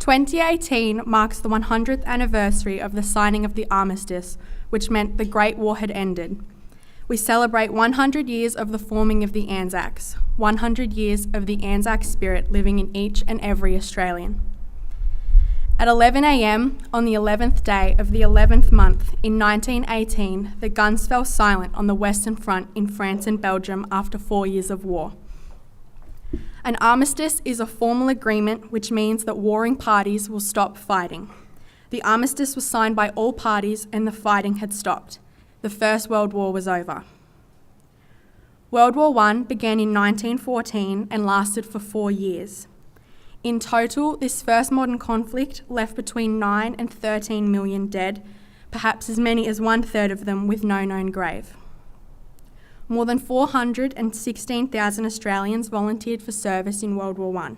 2018 marks the 100th anniversary of the signing of the armistice, which meant the Great War had ended. We celebrate 100 years of the forming of the Anzacs, 100 years of the Anzac spirit living in each and every Australian. At 11 a.m. on the 11th day of the 11th month in 1918, the guns fell silent on the Western Front in France and Belgium after 4 years of war. An armistice is a formal agreement which means that warring parties will stop fighting. The armistice was signed by all parties and the fighting had stopped. The First World War was over. World War I began in 1914 and lasted for 4 years. In total, this first modern conflict left between 9 and 13 million dead, perhaps as many as 1/3 of them with no known grave. More than 416,000 Australians volunteered for service in World War I.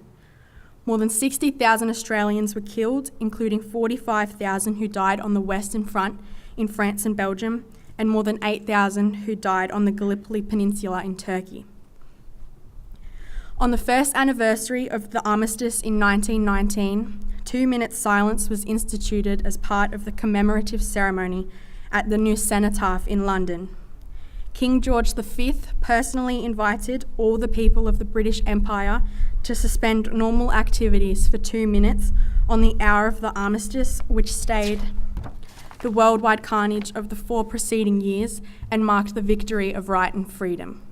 More than 60,000 Australians were killed, including 45,000 who died on the Western Front in France and Belgium, and more than 8,000 who died on the Gallipoli Peninsula in Turkey. On the first anniversary of the armistice in 1919, 2 minutes silence was instituted as part of the commemorative ceremony at the New Cenotaph in London. King George V personally invited all the people of the British Empire to suspend normal activities for 2 minutes on the hour of the armistice, which stayed the worldwide carnage of the 4 preceding years and marked the victory of right and freedom.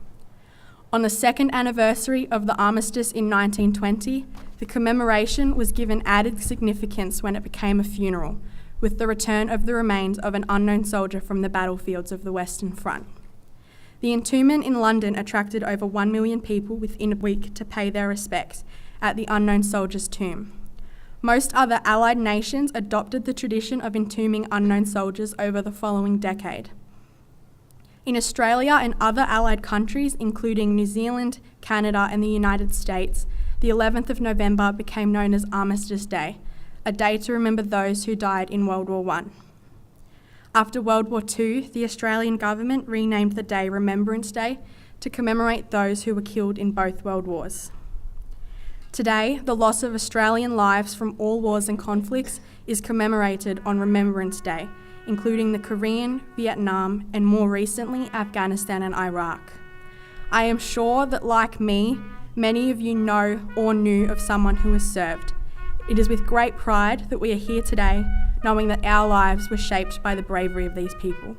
On the second anniversary of the armistice in 1920, the commemoration was given added significance when it became a funeral, with the return of the remains of an unknown soldier from the battlefields of the Western Front. The entombment in London attracted over 1 million people within a week to pay their respects at the unknown soldier's tomb. Most other Allied nations adopted the tradition of entombing unknown soldiers over the following decade. In Australia and other Allied countries, including New Zealand, Canada and the United States, the 11th of November became known as Armistice Day, a day to remember those who died in World War I. After World War II, the Australian government renamed the day Remembrance Day to commemorate those who were killed in both World Wars. Today, the loss of Australian lives from all wars and conflicts is commemorated on Remembrance Day, including the Korean, Vietnam, and more recently, Afghanistan and Iraq. I am sure that, like me, many of you know or knew of someone who has served. It is with great pride that we are here today, knowing that our lives were shaped by the bravery of these people.